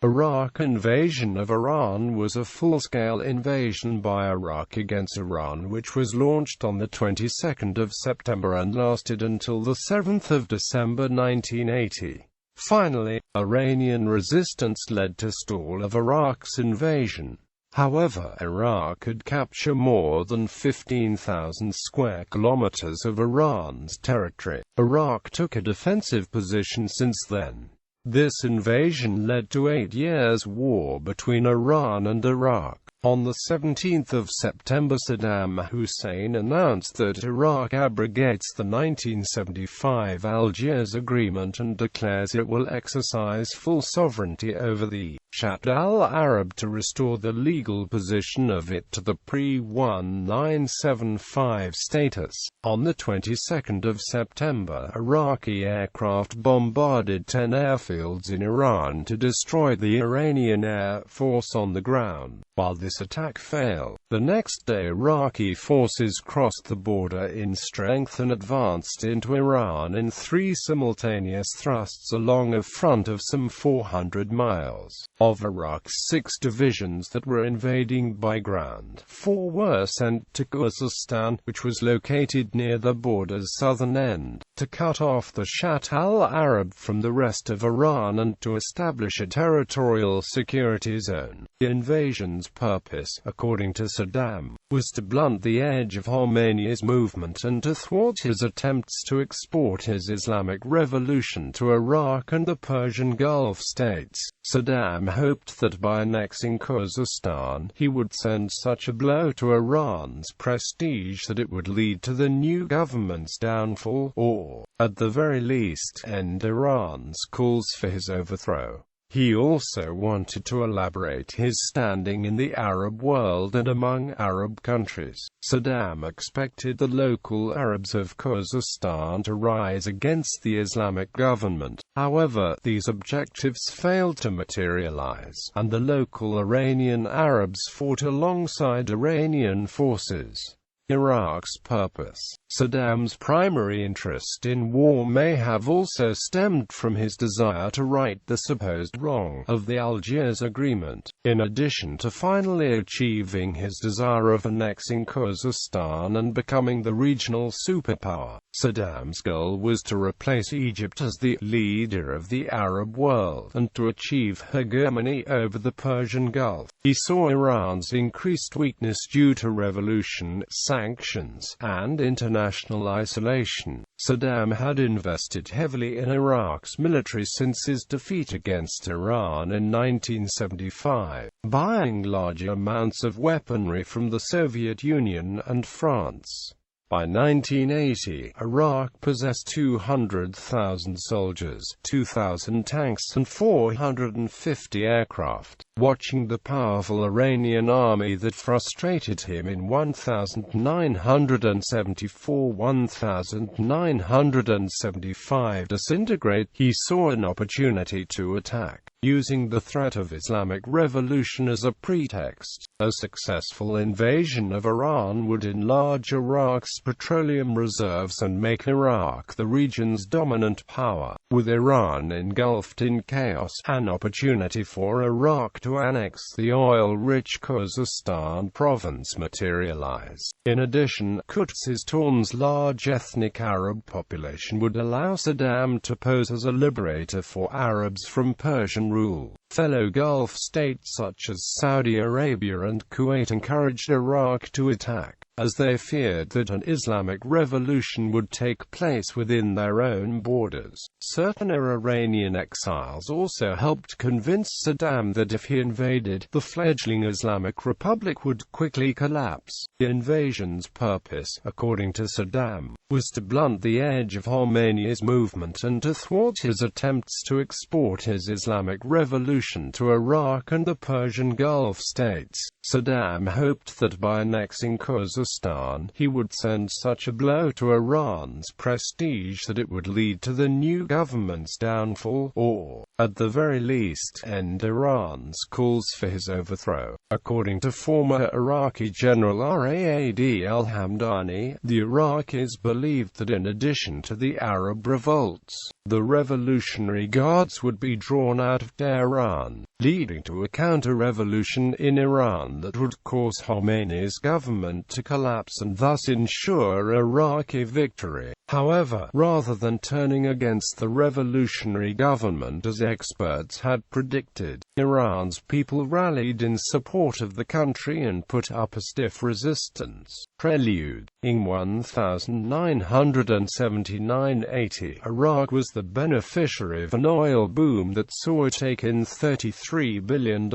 Iraq invasion of Iran was a full-scale invasion by Iraq against Iran which was launched on the 22nd of September and lasted until the 7th of December 1980. Finally, Iranian resistance led to stall of Iraq's invasion. However, Iraq could capture more than 15,000 square kilometers of Iran's territory. Iraq took a defensive position since then. This invasion led to 8 years' war between Iran and Iraq. On the 17th of September, Saddam Hussein announced that Iraq abrogates the 1975 Algiers Agreement and declares it will exercise full sovereignty over the Shatt al-Arab to restore the legal position of it to the pre-1975 status. On the 22nd of September, Iraqi aircraft bombarded 10 airfields in Iran to destroy the Iranian Air Force on the ground. While this attack failed, the next day Iraqi forces crossed the border in strength and advanced into Iran in 3 simultaneous thrusts along a front of some 400 miles. Of Iraq's 6 divisions that were invading by ground, 4 were sent to Khuzestan, which was located near the border's southern end, to cut off the Shatt al-Arab from the rest of Iran and to establish a territorial security zone. The invasion's purpose, according to Saddam, was to blunt the edge of Khomeini's movement and to thwart his attempts to export his Islamic revolution to Iraq and the Persian Gulf states. Saddam hoped that by annexing Khuzestan, he would send such a blow to Iran's prestige that it would lead to the new government's downfall, or, at the very least, end Iran's calls for his overthrow. He also wanted to elaborate his standing in the Arab world and among Arab countries. Saddam expected the local Arabs of Khuzestan to rise against the Islamic government. However, these objectives failed to materialize, and the local Iranian Arabs fought alongside Iranian forces. Iraq's purpose. Saddam's primary interest in war may have also stemmed from his desire to right the supposed wrong of the Algiers Agreement. In addition to finally achieving his desire of annexing Khuzestan and becoming the regional superpower, Saddam's goal was to replace Egypt as the leader of the Arab world and to achieve hegemony over the Persian Gulf. He saw Iran's increased weakness due to revolution, sanctions, and international isolation. Saddam had invested heavily in Iraq's military since his defeat against Iran in 1975, buying large amounts of weaponry from the Soviet Union and France. By 1980, Iraq possessed 200,000 soldiers, 2,000 tanks and 450 aircraft. Watching the powerful Iranian army that frustrated him in 1974–1975 disintegrate, he saw an opportunity to attack, using the threat of Islamic revolution as a pretext. A successful invasion of Iran would enlarge Iraq's petroleum reserves and make Iraq the region's dominant power. With Iran engulfed in chaos, an opportunity for Iraq to annex the oil-rich Khuzestan province materialized. In addition, Khuzestan's large ethnic Arab population would allow Saddam to pose as a liberator for Arabs from Persian rule. Fellow Gulf states such as Saudi Arabia and Kuwait encouraged Iraq to attack, as they feared that an Islamic revolution would take place within their own borders. Certain Iranian exiles also helped convince Saddam that if he invaded, the fledgling Islamic Republic would quickly collapse. The invasion's purpose, according to Saddam, was to blunt the edge of Khomeini's movement and to thwart his attempts to export his Islamic revolution to Iraq and the Persian Gulf states. Saddam hoped that by annexing Khuzestan, he would send such a blow to Iran's prestige that it would lead to the new government's downfall, or, at the very least, end Iran's calls for his overthrow. According to former Iraqi General Ra'ad al-Hamdani, the Iraqis believed that in addition to the Arab revolts, the Revolutionary Guards would be drawn out of Tehran, leading to a counter-revolution in Iran that would cause Khomeini's government to collapse and thus ensure Iraqi victory. However, rather than turning against the revolutionary government as experts had predicted, Iran's people rallied in support of the country and put up a stiff resistance. Prelude. In 1979–80, Iraq was the beneficiary of an oil boom that saw it take in $33 billion,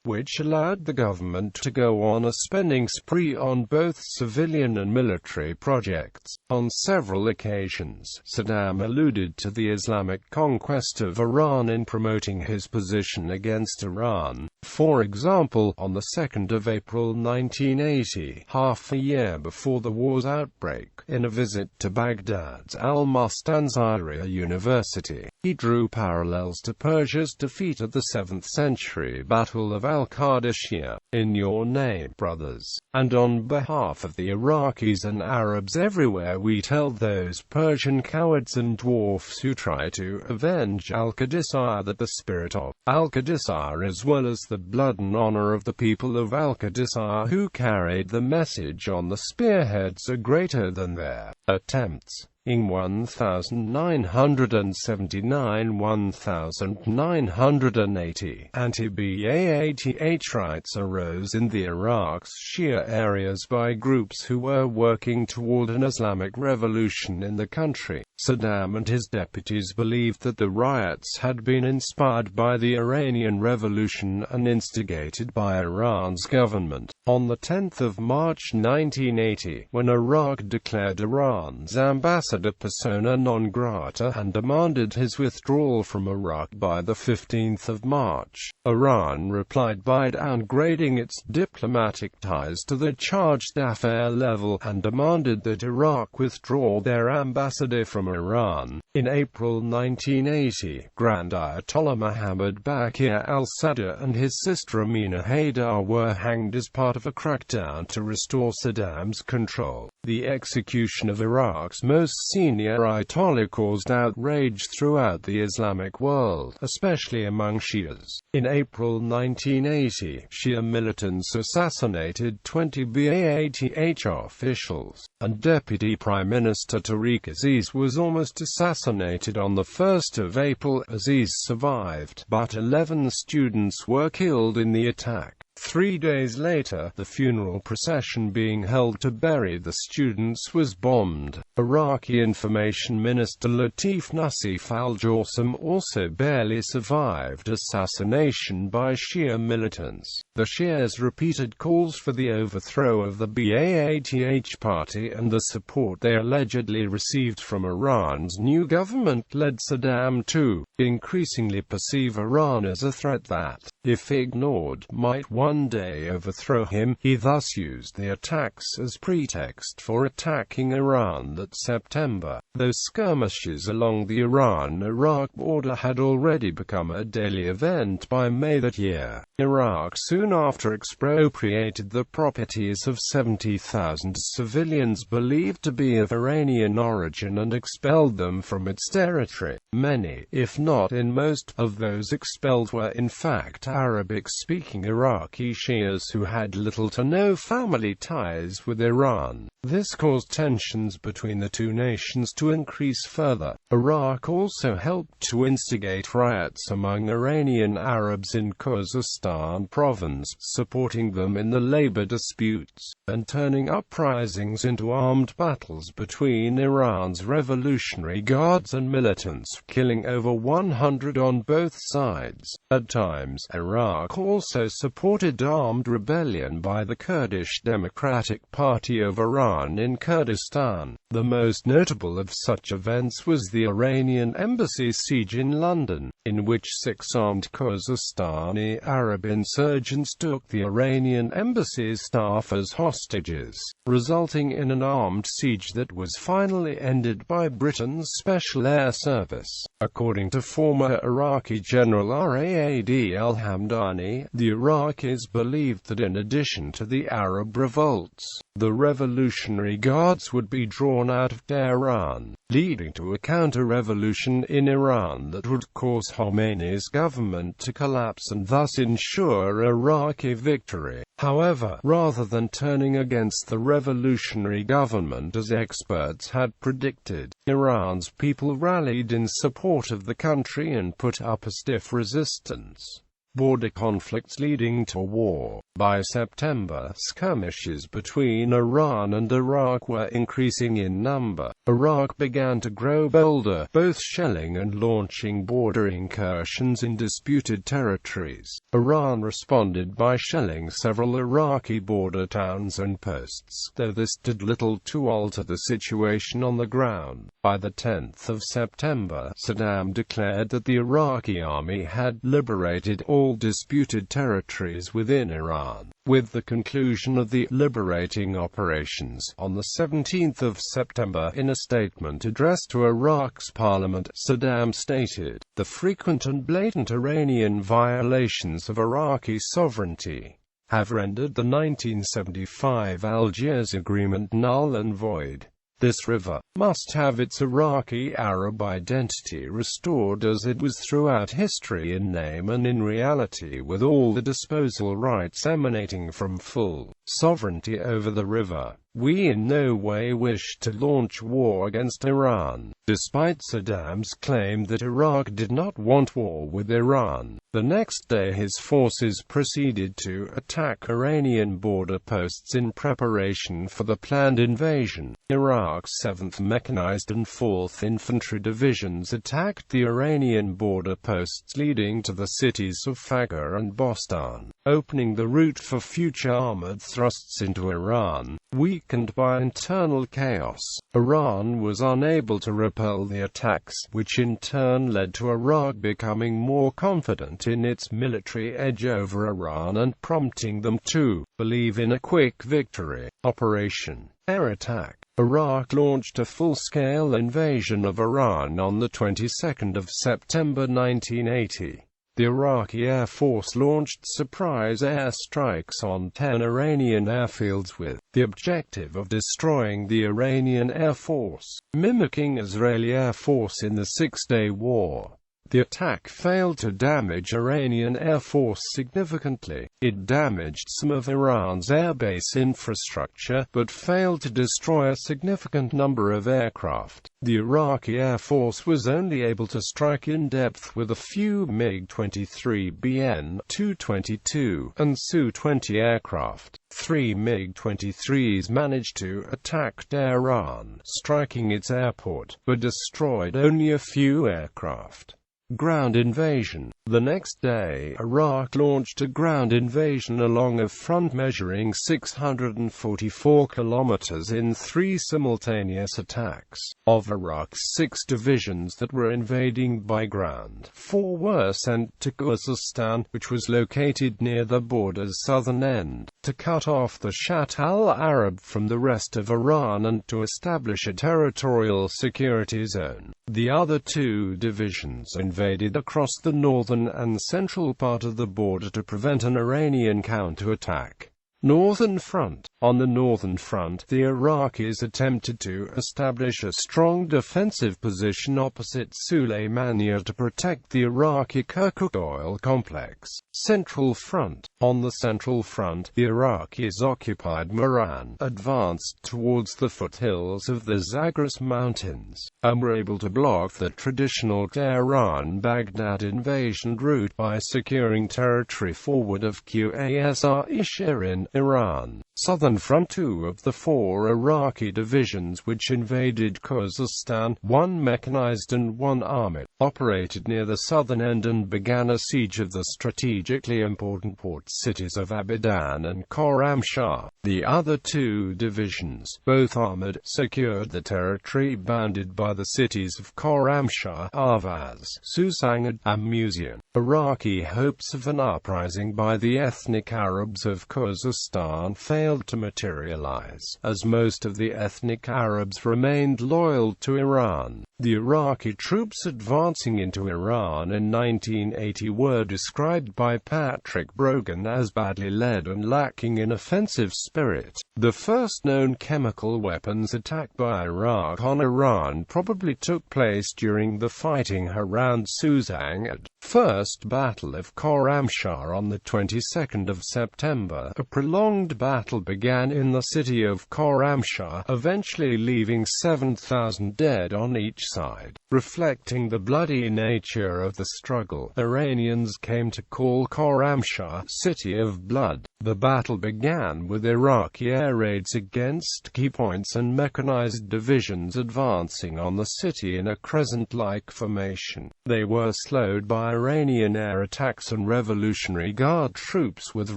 which allowed the government to go on a spending spree on both civilian and military projects. On several occasions, Saddam alluded to the Islamic conquest of Iran in promoting his position against Iran. For example, on the 2nd of April 1980, half a year before the war's outbreak, in a visit to Baghdad's Al-Mustanziriya University, he drew parallels to Persia's defeat at the 7th century Battle of Al-Qadisiyah. "In your name, brothers, and on behalf of the Iraqis and Arabs everywhere, we tell those Persian cowards and dwarfs who try to avenge Al-Qadisiyah that the spirit of Al-Qadisiyah as well as the blood and honor of the people of Al-Qadisiyah who carried the message on the spearheads are greater than their attempts." In 1979–1980, anti-Ba'ath riots arose in the Iraq's Shia areas by groups who were working toward an Islamic revolution in the country. Saddam and his deputies believed that the riots had been inspired by the Iranian Revolution and instigated by Iran's government. On the 10th of March 1980, when Iraq declared Iran's ambassador persona non grata and demanded his withdrawal from Iraq by the 15th of March, Iran replied by downgrading its diplomatic ties to the charged affair level and demanded that Iraq withdraw their ambassador from Iran. In April 1980, Grand Ayatollah Mohammad Baqir al-Sadr and his sister Amina Haydar were hanged as part of a crackdown to restore Saddam's control. The execution of Iraq's most senior Ayatollah caused outrage throughout the Islamic world, especially among Shias. In April 1980, Shia militants assassinated 20 Ba'ath officials, and Deputy Prime Minister Tariq Aziz was almost assassinated on the 1st of April. Aziz survived, but 11 students were killed in the attack. 3 days later, the funeral procession being held to bury the students was bombed. Iraqi Information Minister Latif Nassif al-Jassam also barely survived assassination by Shia militants. The Shias repeated calls for the overthrow of the Ba'ath party and the support they allegedly received from Iran's new government led Saddam to increasingly perceive Iran as a threat that, if ignored, might one day overthrow him. He thus used the attacks as pretext for attacking Iran that September. Those skirmishes along the Iran-Iraq border had already become a daily event by May that year. Iraq soon after expropriated the properties of 70,000 civilians believed to be of Iranian origin and expelled them from its territory. Many, if not in most, of those expelled were in fact Arabic-speaking Iraqi Shias who had little to no family ties with Iran. This caused tensions between the two nations to increase further. Iraq also helped to instigate riots among Iranian Arabs in Khuzestan province, supporting them in the labor disputes, and turning uprisings into armed battles between Iran's Revolutionary Guards and militants, killing over 100 on both sides. At times, Iraq also supported armed rebellion by the Kurdish Democratic Party of Iran. Iran in Kurdistan. The most notable of such events was the Iranian embassy siege in London, in which 6 armed Khuzestani Arab insurgents took the Iranian embassy's staff as hostages, resulting in an armed siege that was finally ended by Britain's Special Air Service. According to former Iraqi General Raad al-Hamdani, the Iraqis believed that in addition to the Arab revolts, the Revolutionary Guards would be drawn out of Tehran, leading to a counter-revolution in Iran that would cause Khomeini's government to collapse and thus ensure Iraqi victory. However, rather than turning against the revolutionary government as experts had predicted, Iran's people rallied in support of the country and put up a stiff resistance. Border conflicts leading to war. By September, skirmishes between Iran and Iraq were increasing in number. Iraq began to grow bolder, both shelling and launching border incursions in disputed territories. Iran responded by shelling several Iraqi border towns and posts, though this did little to alter the situation on the ground. By the 10th of September, Saddam declared that the Iraqi army had liberated all disputed territories within Iran. With the conclusion of the liberating operations on the 17th of September, in a statement addressed to Iraq's parliament, Saddam stated, "The frequent and blatant Iranian violations of Iraqi sovereignty have rendered the 1975 Algiers Agreement null and void. This river must have its Iraqi Arab identity restored as it was throughout history in name and in reality, with all the disposal rights emanating from full sovereignty over the river. We in no way wish to launch war against Iran." Despite Saddam's claim that Iraq did not want war with Iran, the next day his forces proceeded to attack Iranian border posts in preparation for the planned invasion. Iraq's 7th Mechanized and 4th Infantry Divisions attacked the Iranian border posts leading to the cities of Faqqa and Bostan, opening the route for future armored thrusts into Iran. Weakened by internal chaos, Iran was unable to repel the attacks, which in turn led to Iraq becoming more confident in its military edge over Iran and prompting them to believe in a quick victory. Operation Air Attack. Iraq launched a full-scale invasion of Iran on the 22nd of September 1980. The Iraqi Air Force launched surprise airstrikes on 10 Iranian airfields with the objective of destroying the Iranian Air Force, mimicking Israeli Air Force in the Six-Day War. The attack failed to damage Iranian Air Force significantly. It damaged some of Iran's airbase infrastructure, but failed to destroy a significant number of aircraft. The Iraqi Air Force was only able to strike in depth with a few MiG-23 BN-222 and Su-20 aircraft. 3 MiG-23s managed to attack Tehran, striking its airport, but destroyed only a few aircraft. Ground invasion. The next day, Iraq launched a ground invasion along a front measuring 644 kilometers in 3 simultaneous attacks. Of Iraq's 6 divisions that were invading by ground, 4 were sent to Khuzestan, which was located near the border's southern end, to cut off the Shat al-Arab from the rest of Iran and to establish a territorial security zone. The other 2 divisions invaded across the northern and central part of the border to prevent an Iranian counterattack. Northern Front. On the Northern Front, the Iraqis attempted to establish a strong defensive position opposite Sulaymaniyah to protect the Iraqi Kirkuk oil complex. Central Front. On the Central Front, the Iraqis occupied Moran, advanced towards the foothills of the Zagros Mountains, and were able to block the traditional Tehran-Baghdad invasion route by securing territory forward of Qasr-Ishir in Iran. Southern confront two of the 4 Iraqi divisions which invaded Khuzestan, one mechanized and one armored, operated near the southern end and began a siege of the strategically important port cities of Abidan and Khorramshahr. The other 2 divisions, both armored, secured the territory bounded by the cities of Khorramshahr, Ahvaz, Susangad, and Muzian. Iraqi hopes of an uprising by the ethnic Arabs of Khuzestan failed to materialize, as most of the ethnic Arabs remained loyal to Iran. The Iraqi troops advancing into Iran in 1980 were described by Patrick Brogan as badly led and lacking in offensive spirit. The first known chemical weapons attack by Iraq on Iran probably took place during the fighting around Susangad. First Battle of Khorramshahr on the 22nd of September. A prolonged battle began in the city of Khorramshahr, eventually leaving 7,000 dead on each side. Reflecting the bloody nature of the struggle, Iranians came to call Khorramshahr City of Blood. The battle began with Iraqi air raids against key points and mechanized divisions advancing on the city in a crescent-like formation. They were slowed by Iranian air attacks and Revolutionary Guard troops with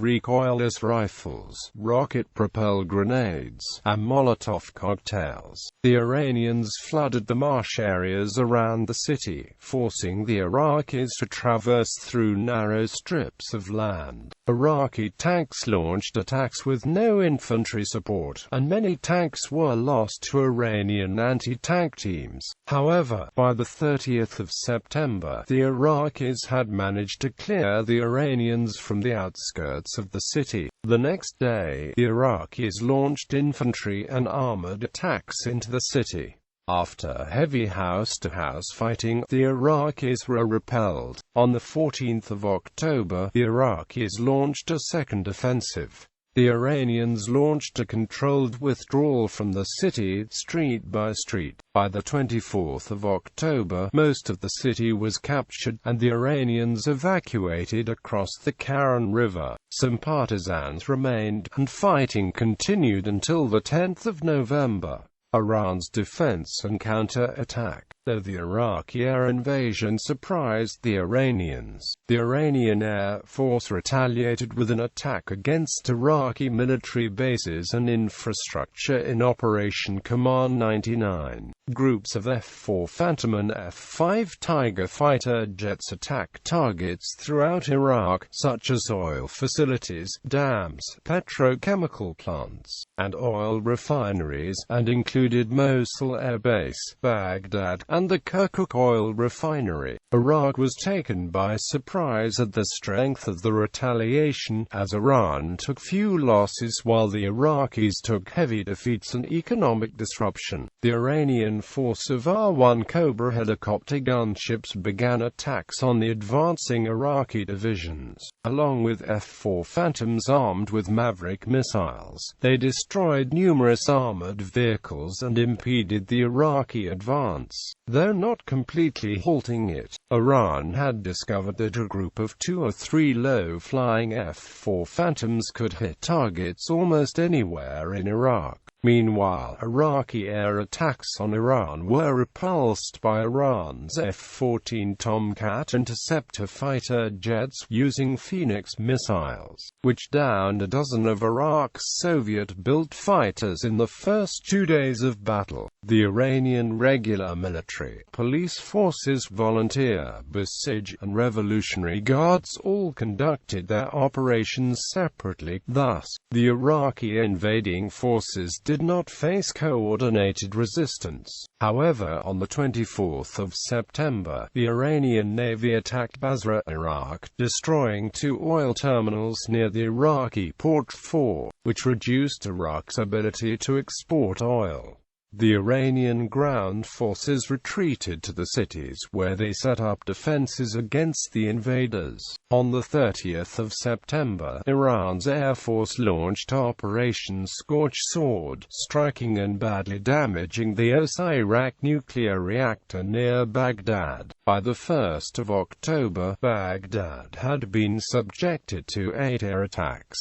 recoilless rifles, rocket-propelled grenades, and Molotov cocktails. The Iranians flooded the marsh areas around the city, forcing the Iraqis to traverse through narrow strips of land. Iraqi tanks launched attacks with no infantry support, and many tanks were lost to Iranian anti-tank teams. However, by the 30th of September, the Iraqis had managed to clear the Iranians from the outskirts of the city. The next day, the Iraqis launched infantry and armored attacks into the city. After heavy house-to-house fighting, the Iraqis were repelled. On the 14th of October, the Iraqis launched a second offensive. The Iranians launched a controlled withdrawal from the city, street by street. By the 24th of October, most of the city was captured, and the Iranians evacuated across the Karen River. Some partisans remained, and fighting continued until the 10th of November. Iran's defense and counter-attack. Though the Iraqi air invasion surprised the Iranians, the Iranian Air Force retaliated with an attack against Iraqi military bases and infrastructure in Operation Command 99. Groups of F-4 Phantom and F-5 Tiger fighter jets attacked targets throughout Iraq, such as oil facilities, dams, petrochemical plants, and oil refineries, and included Mosul Air Base, Baghdad, and the Kirkuk oil refinery. Iraq was taken by surprise at the strength of the retaliation, as Iran took few losses while the Iraqis took heavy defeats and economic disruption. The Iranian force of R-1 Cobra helicopter gunships began attacks on the advancing Iraqi divisions. Along with F-4 Phantoms armed with Maverick missiles, they destroyed numerous armored vehicles and impeded the Iraqi advance. Though not completely halting it, Iran had discovered that a group of 2 or 3 low-flying F-4 Phantoms could hit targets almost anywhere in Iraq. Meanwhile, Iraqi air attacks on Iran were repulsed by Iran's F-14 Tomcat interceptor fighter jets using Phoenix missiles, which downed a dozen of Iraq's Soviet-built fighters in the first 2 days of battle. The Iranian regular military, police forces, volunteer, Basij, and Revolutionary Guards all conducted their operations separately. Thus, the Iraqi invading forces did not face coordinated resistance. However, on the 24th of September, the Iranian Navy attacked Basra, Iraq, destroying 2 oil terminals near the Iraqi port 4, which reduced Iraq's ability to export oil. The Iranian ground forces retreated to the cities where they set up defenses against the invaders. On the 30th of September, Iran's Air Force launched Operation Scorched Sword, striking and badly damaging the Iraq nuclear reactor near Baghdad. By the 1st of October, Baghdad had been subjected to 8 air attacks.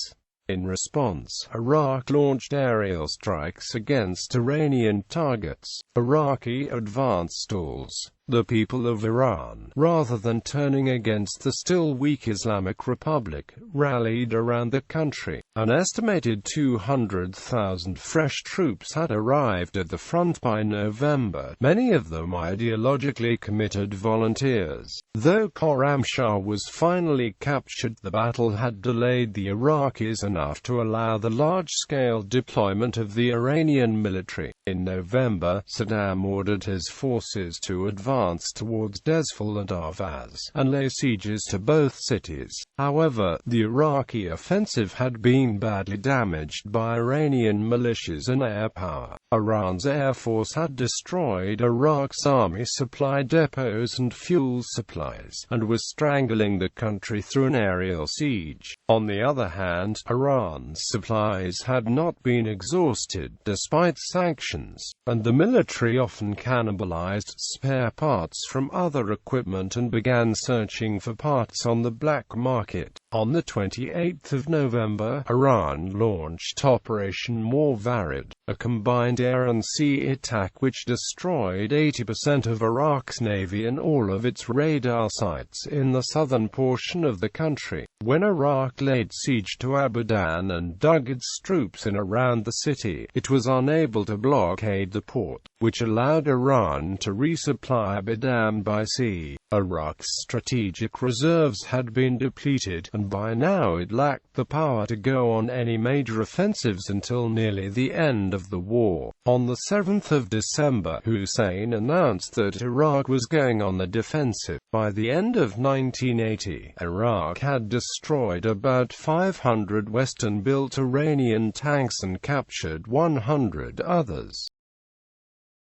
In response, Iraq launched aerial strikes against Iranian targets. Iraqi advance stalls. The people of Iran, rather than turning against the still weak Islamic Republic, rallied around the country. An estimated 200,000 fresh troops had arrived at the front by November, many of them ideologically committed volunteers. Though Khorramshahr was finally captured, the battle had delayed the Iraqis enough to allow the large-scale deployment of the Iranian military. In November, Saddam ordered his forces to advance towards Desfal and Ahvaz, and lay sieges to both cities. However, the Iraqi offensive had been badly damaged by Iranian militias and air power. Iran's air force had destroyed Iraq's army supply depots and fuel supplies, and was strangling the country through an aerial siege. On the other hand, Iran's supplies had not been exhausted, despite sanctions, and the military often cannibalized spare parts from other equipment and began searching for parts on the black market. On the 28th of November, Iran launched Operation Morvarid, a combined air and sea attack which destroyed 80% of Iraq's navy and all of its radar sites in the southern portion of the country. When Iraq laid siege to Abadan and dug its troops in around the city, it was unable to blockade the port, which allowed Iran to resupply Abadan by sea. Iraq's strategic reserves had been depleted, and by now it lacked the power to go on any major offensives until nearly the end of the war. On the 7th of December, Hussein announced that Iraq was going on the defensive. By the end of 1980, Iraq had destroyed about 500 Western-built Iranian tanks and captured 100 others.